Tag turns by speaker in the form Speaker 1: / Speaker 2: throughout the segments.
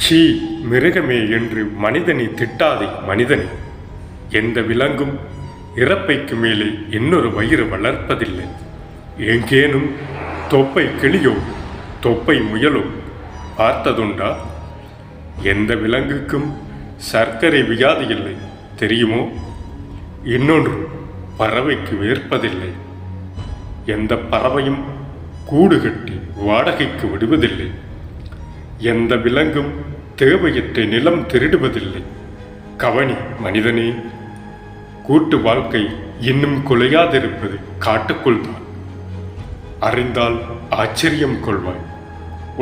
Speaker 1: சீ மிருகமே என்று மனிதனை திட்டாதே மனிதனே. எந்த விலங்கும் இறப்பைக்கு மேலே இன்னொரு வயிறு வளர்ப்பதில்லை. எங்கேனும் தொப்பை கிளியோ தொப்பை முயலோ பார்த்ததுண்டா? எந்த விலங்குக்கும் சர்க்கரை வியாதி இல்லை தெரியுமோ? இன்னொன்று பறவைக்கு வேர்ப்பதில்லை. எந்த பறவையும் கூடு கட்டி வாடகைக்கு விடுவதில்லை. எந்த விலங்கும் தேவையற்ற நிலம் திருடுவதில்லை. கவனி மனிதனே, கூட்டு வாழ்க்கை இன்னும் குலையாதிருப்பது காட்டுக்குள் தான். அறிந்தால் ஆச்சரியம் கொள்வாய்.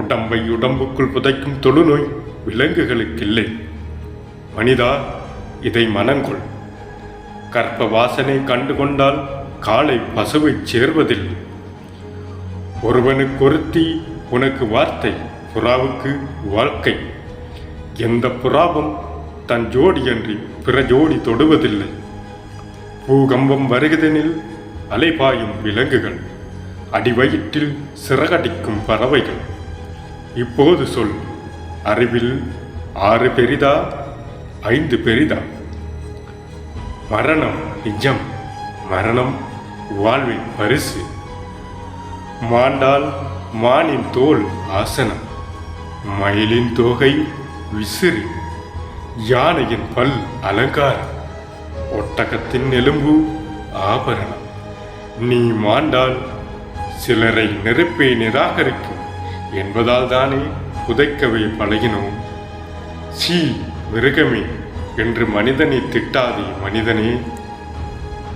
Speaker 1: உடம்பை உடம்புக்குள் புதைக்கும் தொழுநோய் விலங்குகளுக்கு இல்லை. மனிதா, இதை மனங்கொள். கற்ப வாசனை கண்டு கொண்டால் காலை பசுவை சேர்வதில்லை. ஒருவனுக்கொருத்தி உனக்கு வார்த்தை, புறாவுக்கு வாழ்க்கை. எந்த புறாவும் தன் ஜோடியன்றி பிற ஜோடி தொடுவதில்லை. பூகம்பம் வருகிறதெனில் அலைபாயும் விலங்குகள், அடிவயிற்றில் சிறகடிக்கும் பறவைகள். இப்போது சொல், அறிவில் 6 பெரிதா 5 பெரிதா? மரணம் நிஜம், மரணம் வாழ்வின் பரிசு. மாண்டால் மானின் தோல் ஆசனம், மயிலின் தோகை விசிறி, யானையின் பல் அலங்காரம், ஒட்டகத்தின் எலும்பு ஆபரணம். நீ மாண்டால் சிலரை நெருப்பை நிராகரிக்கும் என்பதால் தானே புதைக்கவே பழகினோம். சீ மிருகமே என்று மனிதனை திட்டாதே மனிதனே.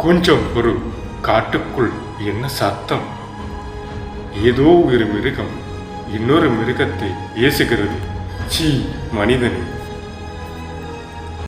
Speaker 1: கொஞ்சம் பொறு, காட்டுக்குள் என்ன சத்தம்? ஏதோ ஒரு மிருகம் இன்னொரு மிருகத்தை ஏசுகிறது. சீ மனிதனே.